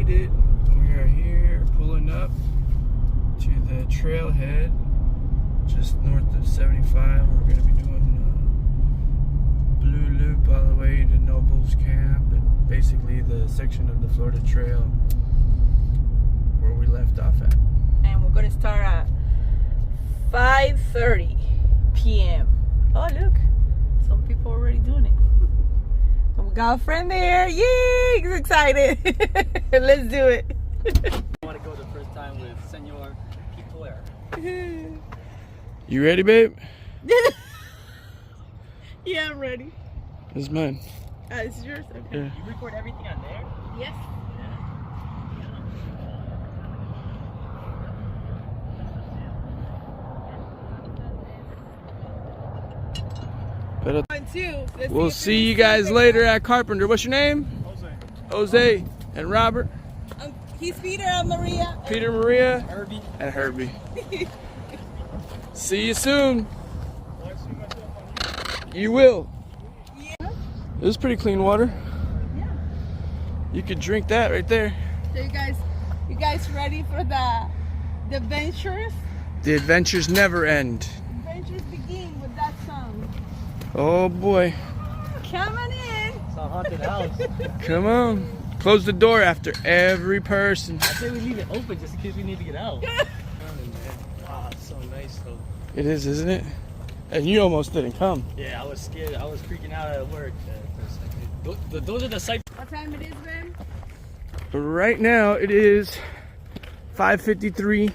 made it. We are here pulling up to the trailhead just north of 75. We're going to be doing Blue Loop all the way to Noble's Camp, and basically the section of the Florida Trail where we left off at. And we're going to start at 5:30 p.m. Oh, look. Some people are already doing it. And we got a friend there. Yay! He's excited. Let's do it. I want to go the first time with Senor Picoler. You ready, babe? Yeah, I'm ready. This is mine. This is yours? Okay. Yeah. You record everything on there? Yes. But One, two. Let's we'll see you guys later at Carpenter. What's your name? Jose. And Robert. He's Peter and Maria. Peter, Maria, Herbie. and Herbie. See you soon. You will. Yeah. This is pretty clean water. Yeah. You could drink that right there. So you guys ready for the adventures? The adventures never end. Adventures begin with that song. Oh boy. Coming in. It's a haunted house. Come on. Close the door after every person. I say we leave it open just in case we need to get out. Wow, it's so nice though. It is, isn't it? And you almost didn't come. Yeah, I was scared. I was freaking out at work for a second. Those are the sites. What time it is, Ben? Right now it is 5:53,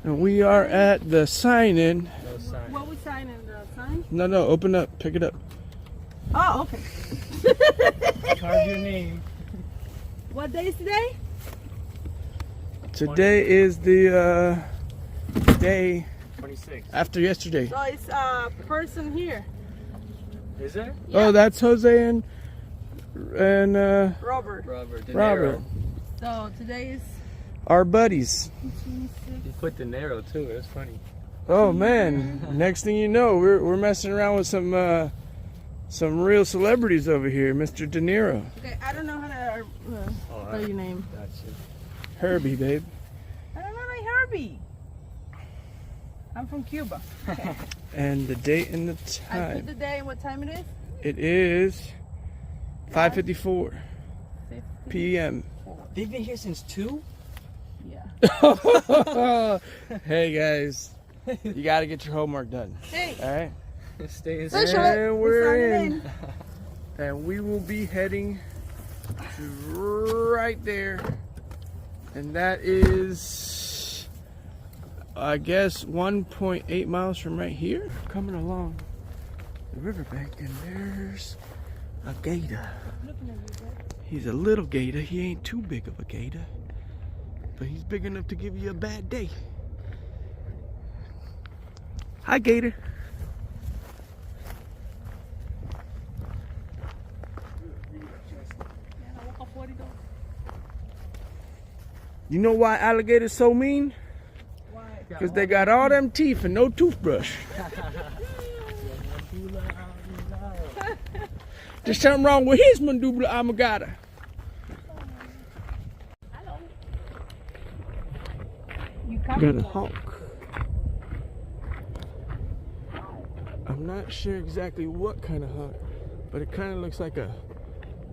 and we are at the sign-in. No sign. What we signing? The sign? No, open up, pick it up. Oh, okay. Carve your name. What day is today? Today is the day 26. after yesterday. So it's a person here. Is there? Yeah. Oh, that's Jose and Robert. Robert. De Robert, Niro. So today is our buddies. 26. You put De Niro too. That's funny. Oh man! Next thing you know, we're messing around with some real celebrities over here. Mr. De Niro, Okay, I don't know how to spell your name. Gotcha. Herbie, babe. I don't know like Herbie. I'm from Cuba. Okay. And the date and the I put the time. day and what time it is? It is 5:54 50. p.m. They've been here since 2? Yeah. Hey guys, you got to get your homework done. Hey. All right. Stay Social. inside. And We're we're signing in. And we will be heading to right there. And that is, I guess, 1.8 miles from right here. Coming along the riverbank, and there's a gator. He's a little gator. He ain't too big of a gator, but he's big enough to give you a bad day. Hi, gator. You know why alligators so mean? Why? Because they got all them teeth and no toothbrush. There's something wrong with his mandibula oblongata. Hello. You Got a hawk. I'm not sure exactly what kind of hawk, but it kind of looks like a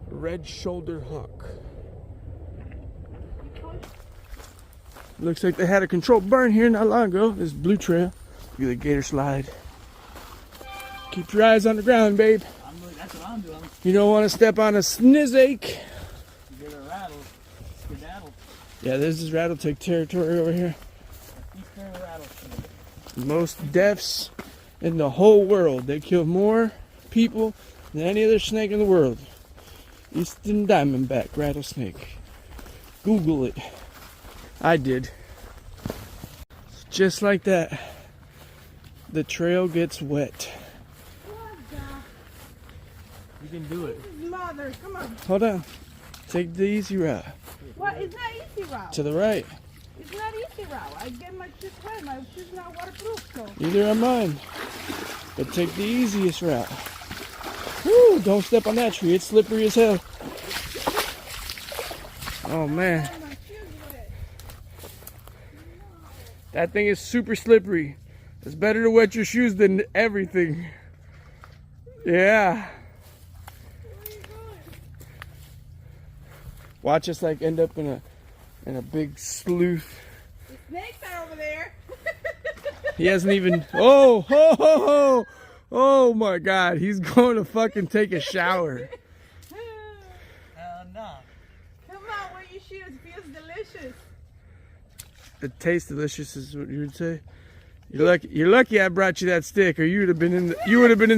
red-shouldered hawk. Looks like they had a controlled burn here not long ago. This blue trail. Look at the gator slide. Keep your eyes on the ground, babe. That's what I'm doing. You don't want to step on a snizake. Get a rattle. Skedaddle. Yeah, this is rattletail territory over here. Eastern rattlesnake. Most deaths in the whole world. They kill more people than any other snake in the world. Eastern diamondback rattlesnake. Google it. I did. Just like that, the trail gets wet. You can do it. Mother, come on. Hold on. Take the easy route. What? It's not easy route. To the right. It's not easy route. I get my shoes wet. My shoes not waterproof, so. Neither are mine. But take the easiest route. Woo! Don't step on that tree. It's slippery as hell. Oh man. That thing is super slippery. It's better to wet your shoes than everything. Yeah. Watch us like end up in a big sleuth. The snakes are over there. He hasn't even. Oh, ho, ho, ho. Oh my God! He's going to fucking take a shower. No. Come on, wear your shoes. It feels delicious. It tastes delicious, is what you would say. You're lucky I brought you that stick, or you would have been in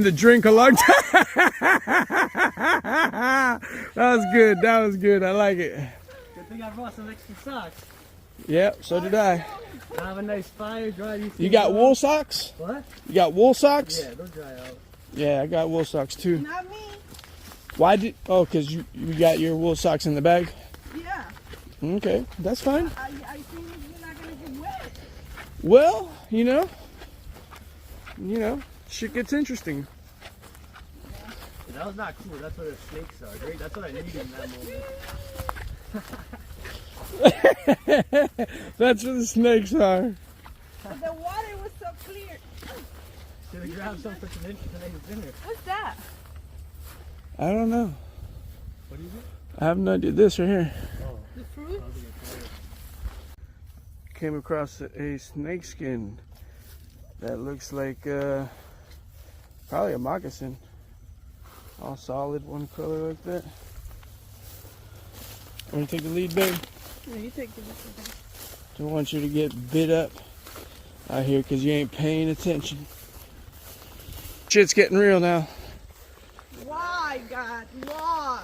the drink a long time. That was good. I like it. Good thing I brought some extra socks. Yep, so did I. I have a nice fire, dry these. You got wool socks? What? You got wool socks? Yeah, they'll dry out. Yeah, I got wool socks too. Not me. Why did? Oh, because you got your wool socks in the bag. Yeah. Okay, that's fine. I think you're not gonna get wet. Well, you know, shit gets interesting. Yeah, that was not cool. That's what the snakes are. Great. That's what I needed in that moment. That's what the snakes are. The water was so clear. Should have grabbed some for today's dinner. What's that? I don't know. What is it? I have no idea. This right here. Oh. The fruit? Came across a snake skin that looks like probably a moccasin. All solid, one color like that. Want to take the lead, babe? No, you take the Don't want you to get bit up out here because you ain't paying attention. Shit's getting real now. Why, God? Why?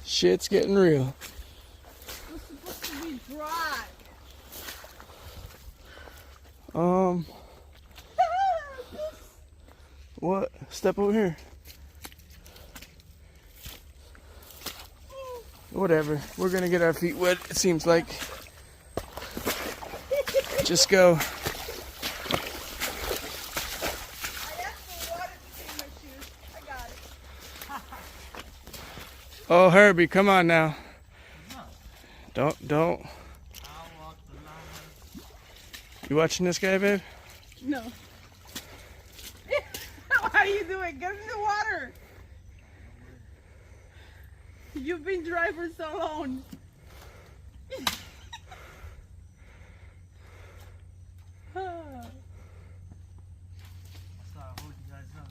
Shit's getting real. It's supposed to be dry. What? Step over here. Whatever. We're gonna get our feet wet, it seems like. Just go. I asked for water to clean my shoes. I got it. Oh, Herbie, come on now. Don't. I'll walk the line. You watching this guy, babe? No. What are you doing? Get in the water. You've been dry for so long. Sorry, I'll hold you guys up.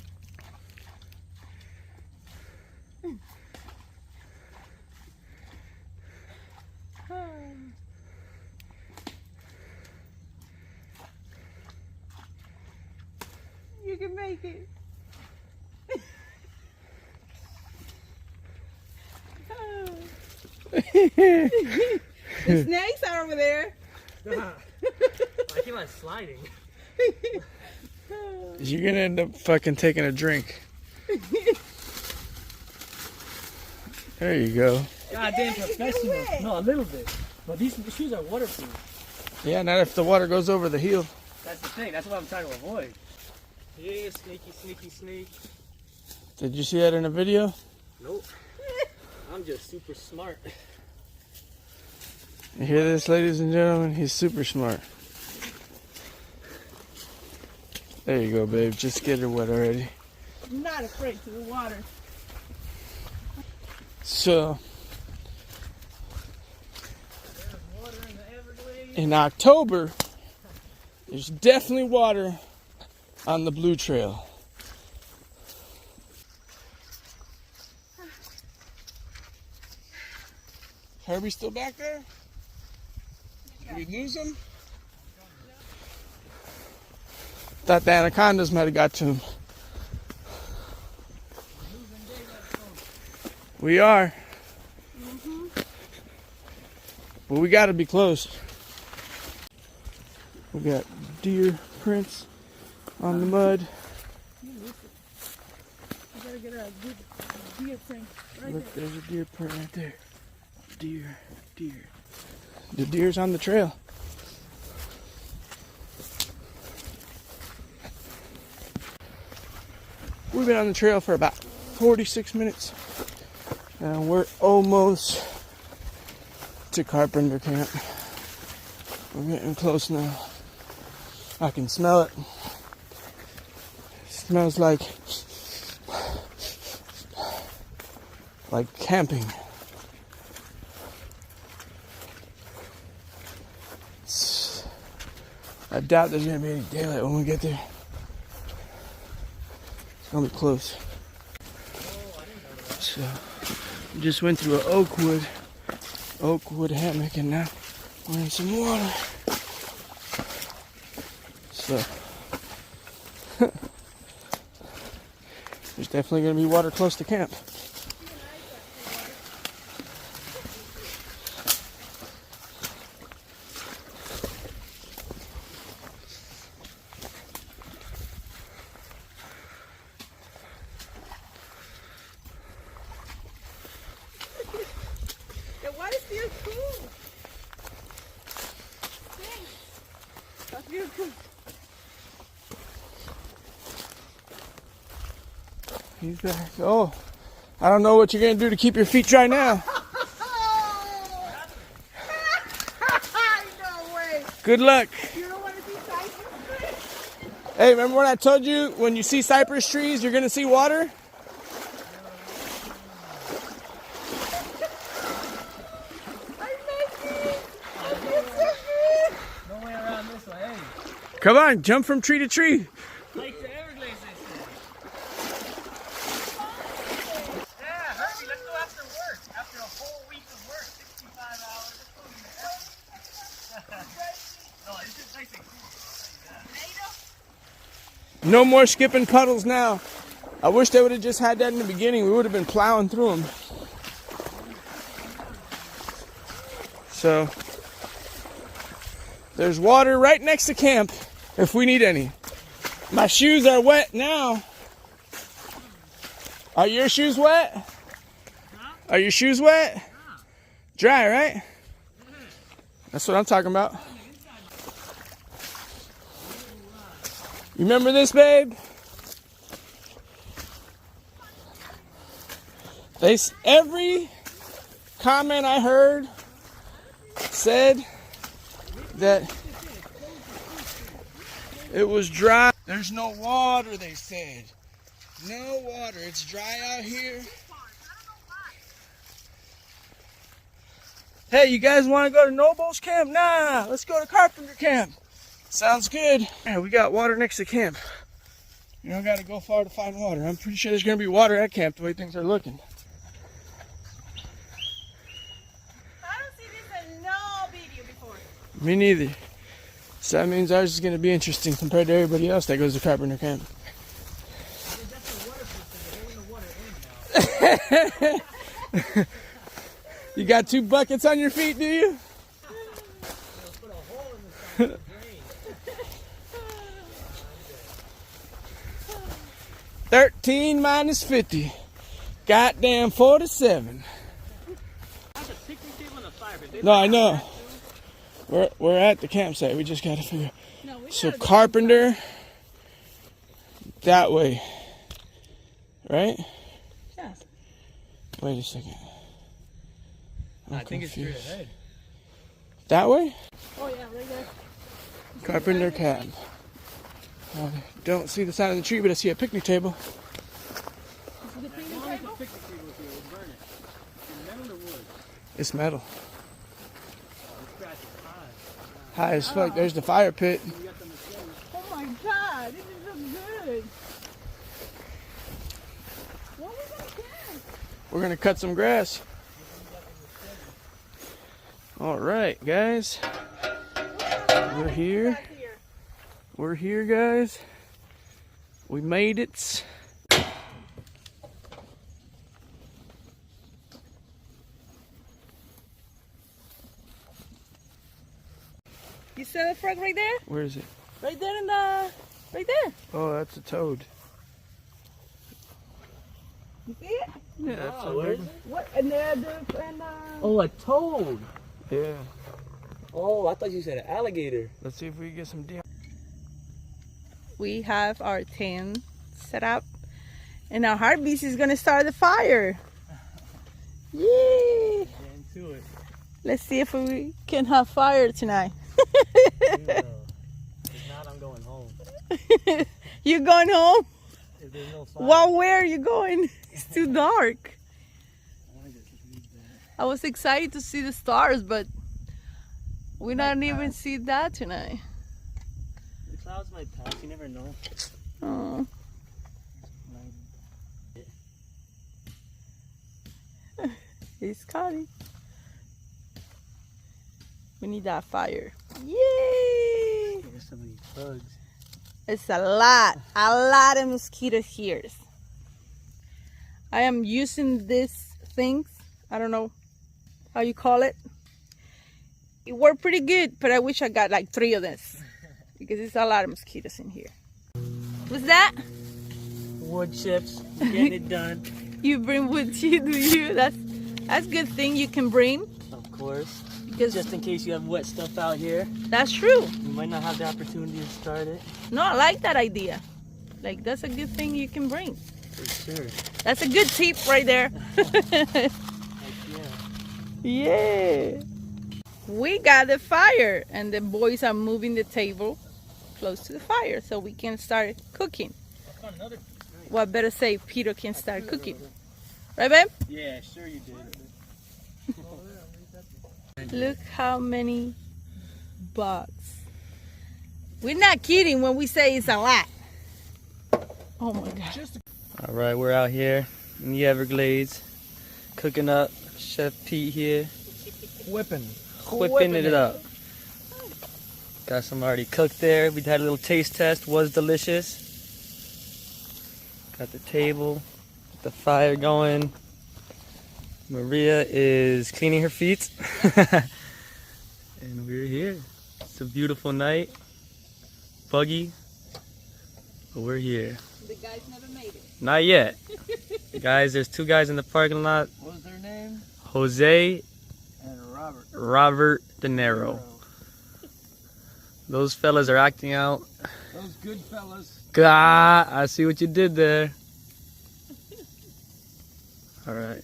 You can make it. The snakes are over there. I keep on sliding. You're gonna end up fucking taking a drink. There you go. Goddamn professional. No, a little bit. But these shoes are waterproof. Yeah, not if the water goes over the heel. That's the thing. That's what I'm trying to avoid. Yeah, sneaky, sneaky, snake. Did you see that in a video? Nope. I'm just super smart. You hear this, ladies and gentlemen? He's super smart. There you go, babe. Just get her wet already. I'm not afraid to the water. So, There's water in the Everglades. in October, there's definitely water on the Blue Trail. Herbie still back there? Did we lose him? Thought the anacondas might have got to him. We are. But we gotta be close. We got deer prints on the mud. You gotta get a good deer print right Look, there. there's a deer print right there. Deer. The deer's on the trail. We've been on the trail for about 46 minutes. And we're almost to Carpenter Camp. We're getting close now. I can smell it. It smells like camping. I doubt there's gonna be any daylight when we get there. It's gonna be close. So, we just went through an oak wood hammock, and now we're in some water. So, there's definitely gonna be water close to camp. The water feels cool. Thanks. That feels cool. He's back. Oh, I don't know what you're gonna do to keep your feet dry now. No way. Good luck. You don't want to see cypress? Hey, remember when I told you when you see cypress trees, you're gonna see water? No way around this way. Hey, Come on, jump from tree to tree. like the Everglades, they said. Yeah, hurry, let's go after work. After a whole week of work, 65 hours. Let's go to the No, this is nice and cool. No more skipping puddles now. I wish they would have just had that in the beginning. We would have been plowing through them. So, there's water right next to camp if we need any. My shoes are wet now. Are your shoes wet? Are your shoes wet? Dry, right? That's what I'm talking about. You remember this, babe? Every comment I heard said that it was dry. There's no water, they said. No water. It's dry out here. Hey, you guys want to go to Noble's Camp? Nah, let's go to Carpenter Camp. Sounds good. Yeah, we got water next to camp. You don't got to go far to find water. I'm pretty sure there's going to be water at camp the way things are looking. I don't see this in no video before. Me neither. So that means ours is going to be interesting compared to everybody else that goes to Carpenter Camp. You got 2 buckets on your feet, do you? 13 minus 50. Goddamn 47. No, I know. We're at the campsite. We just gotta figure. So Carpenter, that way, right? Yes. Wait a second. I think it's straight ahead. That way? Oh yeah, right there. Carpenter Camp. I don't see the sign of the tree, but I see a picnic table. This is the picnic table? It's metal. High as fuck. There's the fire pit. Oh my god, this is so good. What was that gas? We're gonna cut some grass. All right, guys. We're here. We're here, guys. We made it. You see the frog right there? Where is it? Right there in the, right there. Oh, that's a toad. You see it? Yeah, that's Oh, where is it? What? And Oh, a toad. Yeah. Oh, I thought you said an alligator. Let's see if we can get some deer. we have our tent set up, and our heartbeat is gonna start the fire. Yay! Get into it. Let's see if we can have fire tonight. If not, I'm going home. You going home? If there's no fire. Well, where are you going? It's too dark. I wanna just leave that. I was excited to see the stars, but we don't even see that tonight. The clouds might pass, you never know. Oh. It's coming. We need that fire. Yay! There's so many bugs. It's a lot of mosquito here. I am using these things. I don't know how you call it. It worked pretty good, but I wish I got like 3 of this because there's a lot of mosquitoes in here. What's that? Wood chips, getting it done. You bring wood too, do you? That's a good thing you can bring. Of course. Because Just in case you have wet stuff out here. that's true. You might not have the opportunity to start it. No, I like that idea. Like, that's a good thing you can bring. For sure. That's a good tip right there. Heck yeah. Yeah. We got the fire and the boys are moving the table close to the fire so we can start cooking. I found another. Well, better say Peter can start cooking. Right, babe? Yeah, sure you did. Look how many bugs. We're not kidding when we say it's a lot. Oh my God. All right, we're out here in the Everglades, cooking up. Chef Pete here, Whipping. whipping it up. Got some already cooked there. We had a little taste test. Was delicious. Got the table, the fire going. Maria is cleaning her feet. And we're here. It's a beautiful night. Buggy. But we're here. The guys never made it. Not yet. Guys, there's 2 guys in the parking lot. What was their name? Jose, And Robert. Robert De Niro. Those fellas are acting out. Those good fellas. God, I see what you did there. All right.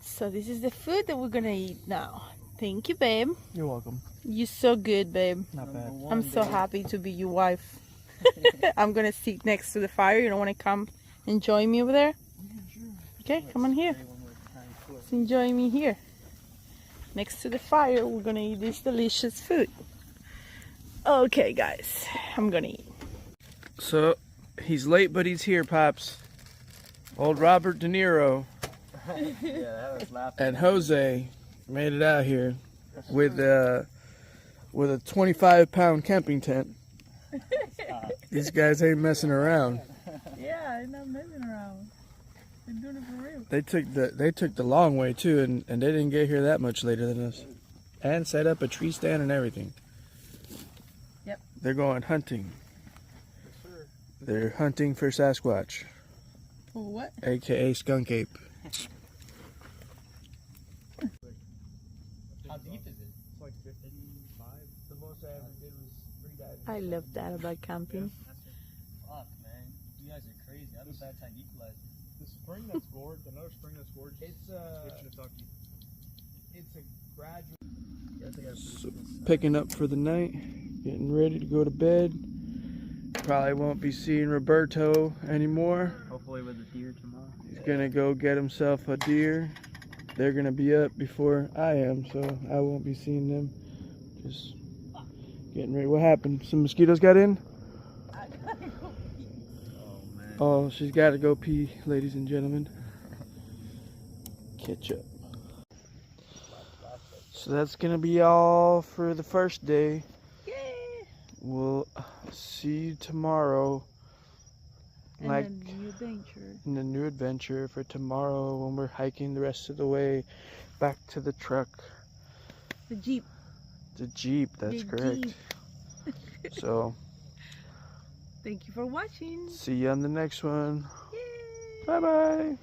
So this is the food that we're gonna eat now. Thank you, babe. You're welcome. You're so good, babe. Not bad. I'm so happy to be your wife. I'm gonna sit next to the fire. You don't want to come and join me over there? Okay, come on here. Let's enjoy me here. Next to the fire, we're gonna eat this delicious food. Okay, guys, I'm gonna eat. So, he's late, but he's here, Pops. Old Robert De Niro Yeah, that was laughing. and Jose made it out here with a 25-pound camping tent. These guys ain't messing around. Yeah, I'm not messing around. They're doing it for real. They took the long way too, and they didn't get here that much later than us. And set up a tree stand and everything. Yep. They're going hunting. They're hunting for Sasquatch, For what? aka skunk ape. How deep is it? It's like 55. The most I ever did was 3 dives. I love that about camping. Fuck, man. You guys are crazy. I'm a bad time equalizer. The spring that's gorged, another spring that's gorged. It's a gradual. So, picking up for the night, getting ready to go to bed. Probably won't be seeing Roberto anymore. Hopefully with the deer tomorrow. He's gonna go get himself a deer. They're gonna be up before I am, so I won't be seeing them. Just getting ready. What happened? Some mosquitoes got in? Oh, man. Oh, she's got to go pee, ladies and gentlemen. Catch up. So that's gonna be all for the first day. We'll see you tomorrow. And Like a new adventure. in a new adventure for tomorrow when we're hiking the rest of the way back to the truck. The Jeep. The Jeep, that's The correct. Jeep. So, Thank you for watching. see you on the next one. Yay. Bye bye.